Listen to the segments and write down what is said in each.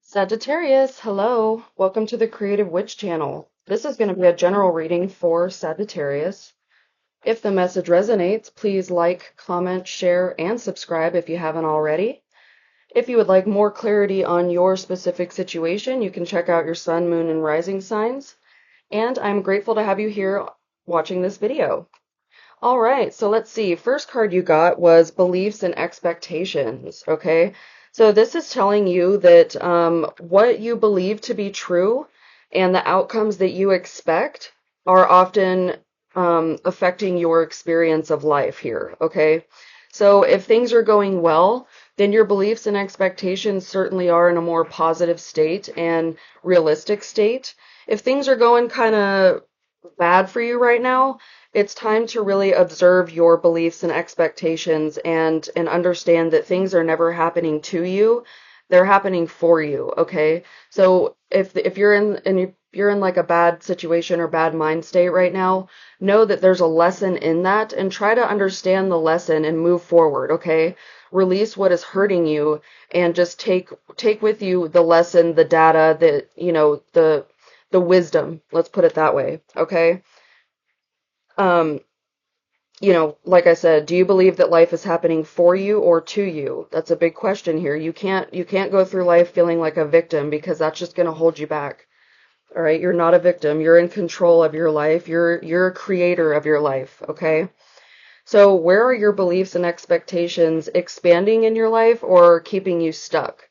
Sagittarius, hello. Welcome to the Creative Witch channel. This is going to be a general reading for Sagittarius. If the message resonates, please like, comment, share, and subscribe if you haven't already. If you would like more clarity on your specific situation, you can check out your sun, moon, and rising signs. And I'm grateful to have you here watching this video. All right, so let's see. First card you got was beliefs and expectations, okay? So this is telling you that what you believe to be true and the outcomes that you expect are often affecting your experience of life here, okay? So if things are going well, then your beliefs and expectations certainly are in a more positive state and realistic state. If things are going kind of bad for you right now, it's time to really observe your beliefs and expectations and understand that things are never happening to you. They're happening for you, okay? So if you're in like a bad situation or bad mind state right now, know that there's a lesson in that and try to understand the lesson and move forward, okay? Release what is hurting you and just take with you the lesson, the data, the wisdom, let's put it that way, okay? Um, like I said, do you believe that life is happening for you or to you? That's a big question here. You can't go through life feeling like a victim because that's just going to hold you back. All right, you're not a victim. You're in control of your life. You're a creator of your life, okay? So, where are your beliefs and expectations expanding in your life or keeping you stuck?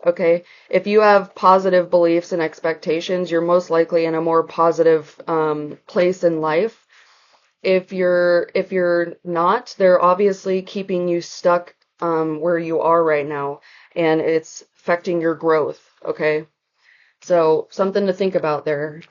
Okay, if you have positive beliefs and expectations, you're most likely in a more positive place in life. If you're not, they're obviously keeping you stuck where you are right now, and it's affecting your growth. Okay, so something to think about there.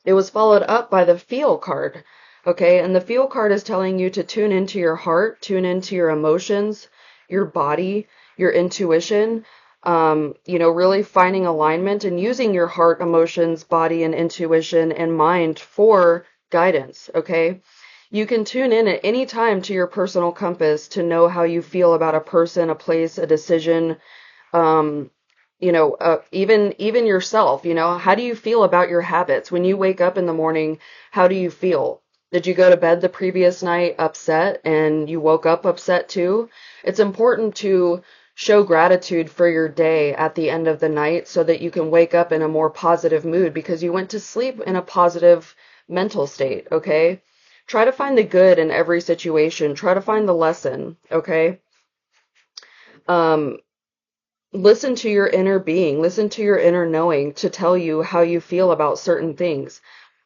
It was followed up by the feel card. Okay, and the feel card is telling you to tune into your heart, tune into your emotions, your body, your intuition. Really finding alignment and using your heart, emotions, body, and intuition and mind for guidance, okay? You can tune in at any time to your personal compass to know how you feel about a person, a place, a decision, um, even yourself, how do you feel about your habits? When you wake up in the morning, how do you feel? Did you go to bed the previous night upset and you woke up upset too? It's important to show gratitude for your day at the end of the night so that you can wake up in a more positive mood because you went to sleep in a positive mental state, okay? Try to find the good in every situation. Try to find the lesson, okay? Um, Listen to your inner being, listen to your inner knowing to tell you how you feel about certain things.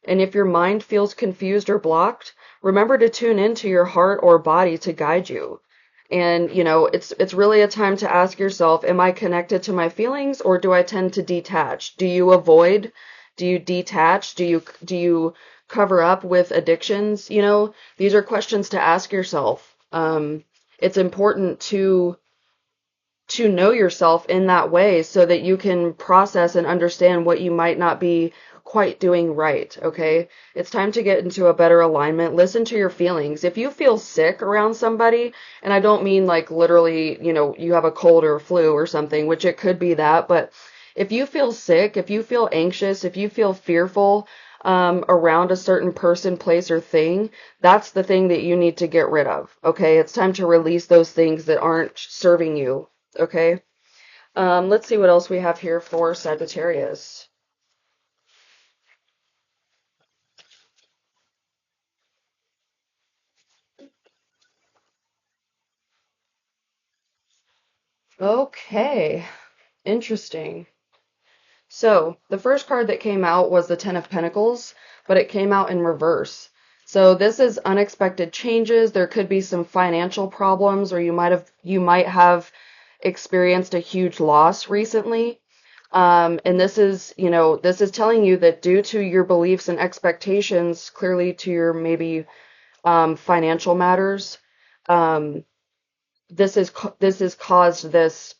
And if your mind feels confused or blocked, remember to tune into your heart or body to guide you. And, it's really a time to ask yourself, am I connected to my feelings or do I tend to detach? Do you avoid? Do you detach? Do you cover up with addictions? These are questions to ask yourself. It's important to know yourself in that way so that you can process and understand what you might not be quite doing right, okay? It's time to get into a better alignment. Listen to your feelings. If you feel sick around somebody, and I don't mean like literally, you have a cold or a flu or something, which it could be that, but if you feel sick, if you feel anxious, if you feel fearful around a certain person, place, or thing, that's the thing that you need to get rid of, okay? It's time to release those things that aren't serving you. Okay, let's see what else we have here for Sagittarius. Okay, interesting. So, the first card that came out was the Ten of Pentacles, but it came out in reverse. So, this is unexpected changes. There could be some financial problems, or you might have experienced a huge loss recently. And this is telling you that due to your beliefs and expectations, clearly to your maybe financial matters, um, this has caused this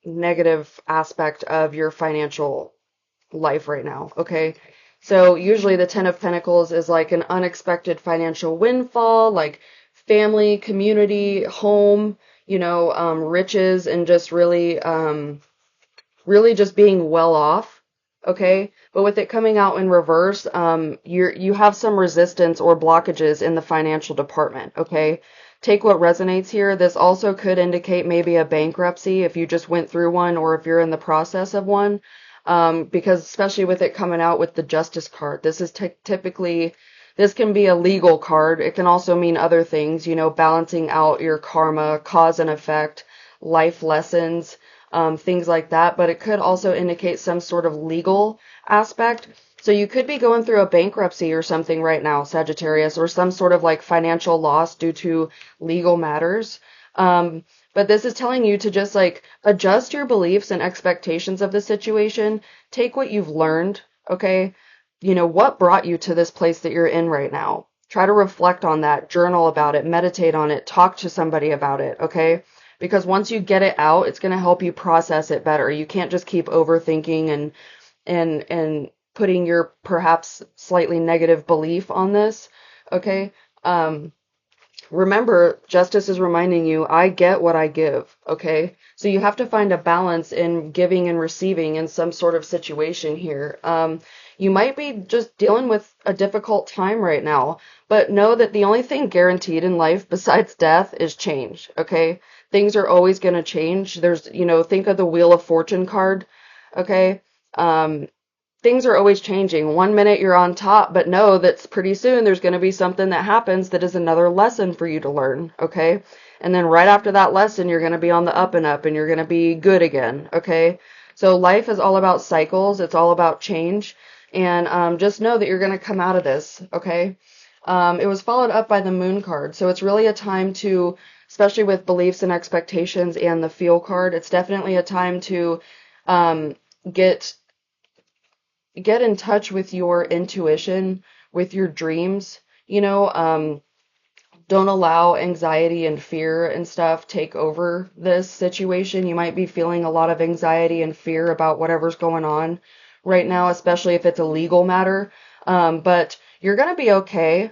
negative aspect of your financial life right now. Okay, so usually the Ten of Pentacles is like an unexpected financial windfall, like family, community, home, riches, and just really really just being well off, okay? But with it coming out in reverse, you have some resistance or blockages in the financial department, okay? Take what resonates here. This also could indicate maybe a bankruptcy if you just went through one or if you're in the process of one. Because especially with it coming out with the Justice card, this is typically, this can be a legal card. It can also mean other things, you know, balancing out your karma, cause and effect, life lessons, things like that. But it could also indicate some sort of legal aspect. So you could be going through a bankruptcy or something right now, Sagittarius, or some sort of like financial loss due to legal matters. But this is telling you to just like adjust your beliefs and expectations of the situation. Take what you've learned, okay? You know, what brought you to this place that you're in right now? Try to reflect on that, journal about it, meditate on it, talk to somebody about it, okay? Because once you get it out, it's going to help you process it better. You can't just keep overthinking and putting your perhaps slightly negative belief on this, okay? Remember, justice is reminding you, I get what I give, okay? So you have to find a balance in giving and receiving in some sort of situation here. You might be just dealing with a difficult time right now, but know that the only thing guaranteed in life besides death is change, okay? Things are always going to change. There's, you know, think of the Wheel of Fortune card, okay? Things are always changing. One minute you're on top, but know that pretty soon there's going to be something that happens that is another lesson for you to learn, okay? And then right after that lesson, you're going to be on the up and up and you're going to be good again, okay? So life is all about cycles. It's all about change. And just know that you're going to come out of this, okay? It was followed up by the Moon card. So it's really a time to, especially with beliefs and expectations and the Feel card, it's definitely a time to get in touch with your intuition, with your dreams, you know, don't allow anxiety and fear and stuff take over this situation. You might be feeling a lot of anxiety and fear about whatever's going on right now, especially if it's a legal matter. But you're going to be okay.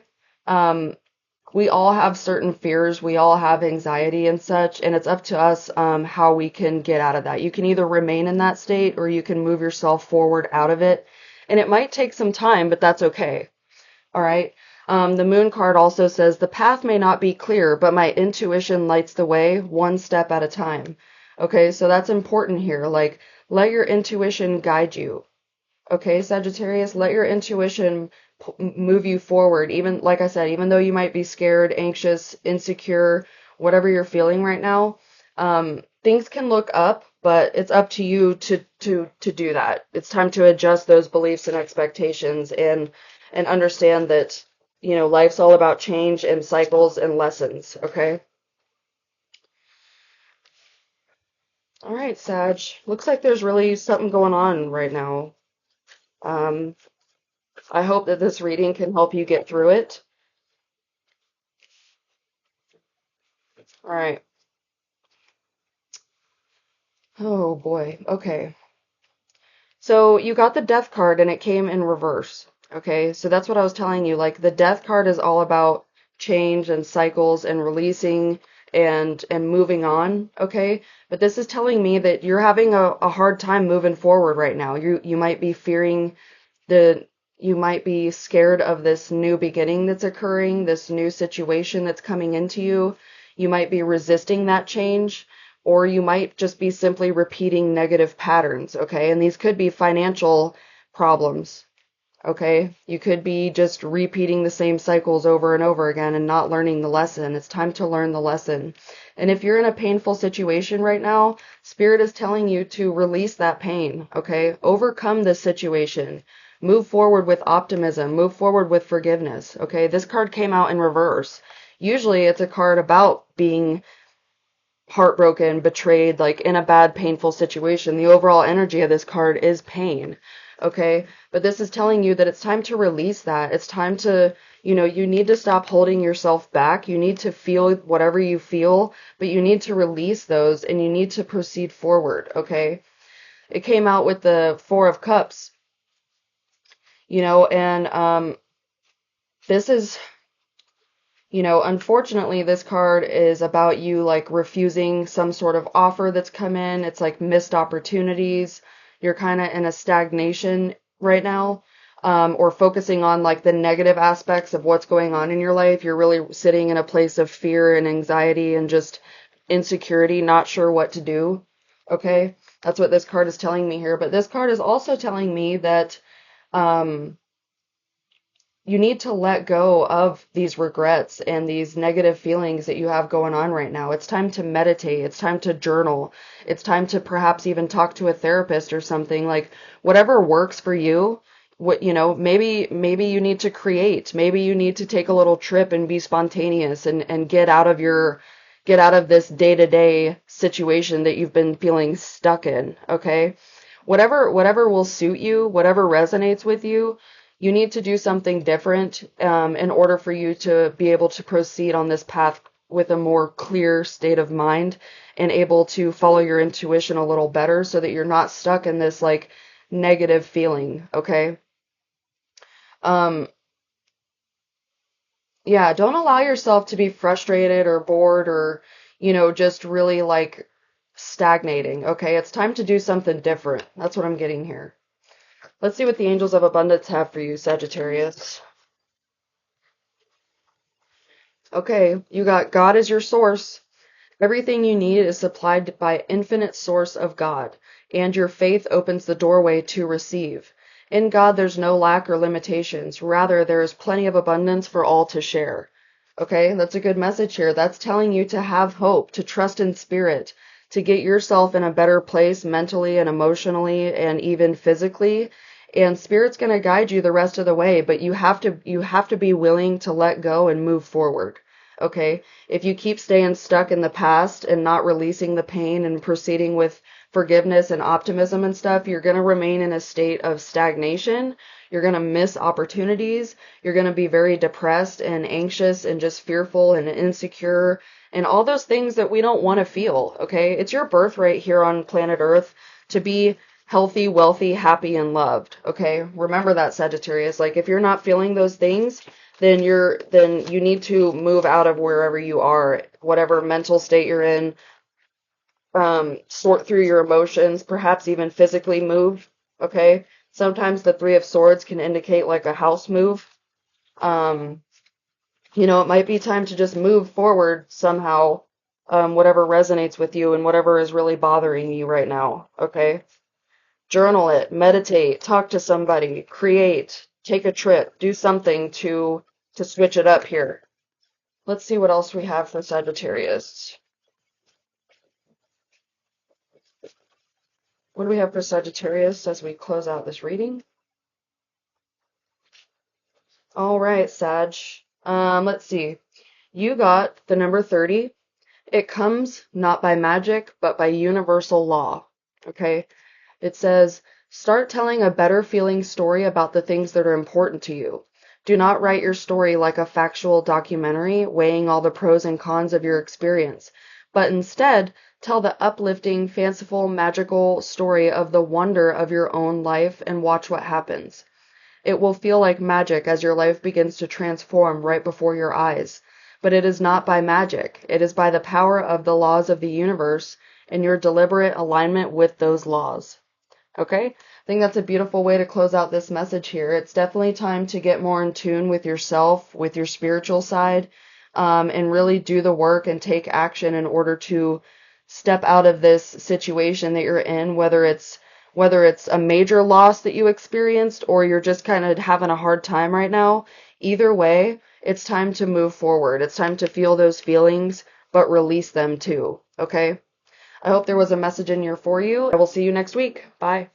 We all have certain fears. We all have anxiety and such, and it's up to us how we can get out of that. You can either remain in that state or you can move yourself forward out of it. And it might take some time, but that's okay. All right. The Moon card also says, the path may not be clear, but my intuition lights the way one step at a time. Okay, so that's important here. Like, let your intuition guide you. Okay, Sagittarius, let your intuition move you forward. Even, like I said, even though you might be scared, anxious, insecure, whatever you're feeling right now, things can look up, but it's up to you to do that. It's time to adjust those beliefs and expectations and understand that, you know, life's all about change and cycles and lessons, okay? All right, Sag. Looks like there's really something going on right now. Um, I hope that this reading can help you get through it. All right. Oh boy. Okay. So you got the Death card and it came in reverse. Okay. So that's what I was telling you. Like the Death card is all about change and cycles and releasing and moving on. Okay. But this is telling me that you're having a hard time moving forward right now. You might be fearing the you might be scared of this new beginning that's occurring, this new situation that's coming into you. You might be resisting that change, or you might just be simply repeating negative patterns, okay? And these could be financial problems, okay? You could be just repeating the same cycles over and over again and not learning the lesson. It's time to learn the lesson. And if you're in a painful situation right now, Spirit is telling you to release that pain, okay? Overcome this situation. Move forward with optimism. Move forward with forgiveness, okay? This card came out in reverse. Usually it's a card about being heartbroken, betrayed, like in a bad, painful situation. The overall energy of this card is pain, okay? But this is telling you that it's time to release that. It's time to, you know, you need to stop holding yourself back. You need to feel whatever you feel, but you need to release those and you need to proceed forward, okay? It came out with the Four of Cups, you know, and this is, Unfortunately, this card is about you like refusing some sort of offer that's come in. It's like missed opportunities. You're kind of in a stagnation right now, or focusing on like the negative aspects of what's going on in your life. You're really sitting in a place of fear and anxiety and just insecurity, not sure what to do. Okay, that's what this card is telling me here. But this card is also telling me that, um, you need to let go of these regrets and these negative feelings that you have going on right now. It's time to meditate. It's time to journal. It's time to perhaps even talk to a therapist or something. Like whatever works for you. Maybe you need to create. Maybe you need to take a little trip and be spontaneous and get out of this day-to-day situation that you've been feeling stuck in, okay? Whatever will suit you, whatever resonates with you, you need to do something different, in order for you to be able to proceed on this path with a more clear state of mind and able to follow your intuition a little better so that you're not stuck in this like negative feeling, okay? Um, yeah, don't allow yourself to be frustrated or bored or, just really like stagnating, okay? It's time to do something different. That's what I'm getting here. Let's see what the angels of abundance have for you, Sagittarius. Okay, you got God is your source. Everything you need is supplied by infinite source of God, and your faith opens the doorway to receive. In God, there's no lack or limitations. Rather, there is plenty of abundance for all to share. Okay, that's a good message here. That's telling you to have hope, to trust in spirit, to get yourself in a better place mentally and emotionally and even physically. And spirit's going to guide you the rest of the way, but you have to be willing to let go and move forward. Okay? If you keep staying stuck in the past and not releasing the pain and proceeding with forgiveness and optimism and stuff, you're going to remain in a state of stagnation. You're going to miss opportunities. You're going to be very depressed and anxious and just fearful and insecure and all those things that we don't want to feel. Okay? It's your birthright here on planet Earth to be healthy, wealthy, happy, and loved. Okay? Remember that, Sagittarius. Like if you're not feeling those things, then you need to move out of wherever you are, whatever mental state you're in, sort through your emotions, perhaps even physically move. Okay? Sometimes the Three of Swords can indicate like a house move. Um, it might be time to just move forward somehow, whatever resonates with you and whatever is really bothering you right now. Okay? Journal it, meditate, talk to somebody, create, take a trip, do something to switch it up here. Let's see what else we have for Sagittarius. What do we have for Sagittarius as we close out this reading? All right, Sag. Let's see. You got the number 30. It comes not by magic, but by universal law. Okay? It says, start telling a better feeling story about the things that are important to you. Do not write your story like a factual documentary, weighing all the pros and cons of your experience, but instead tell the uplifting, fanciful, magical story of the wonder of your own life and watch what happens. It will feel like magic as your life begins to transform right before your eyes. But it is not by magic. It is by the power of the laws of the universe and your deliberate alignment with those laws. Okay? I think that's a beautiful way to close out this message here. It's definitely time to get more in tune with yourself, with your spiritual side, and really do the work and take action in order to step out of this situation that you're in, whether it's a major loss that you experienced or you're just kind of having a hard time right now. Either way, it's time to move forward. It's time to feel those feelings, but release them too. Okay? I hope there was a message in here for you. I will see you next week. Bye.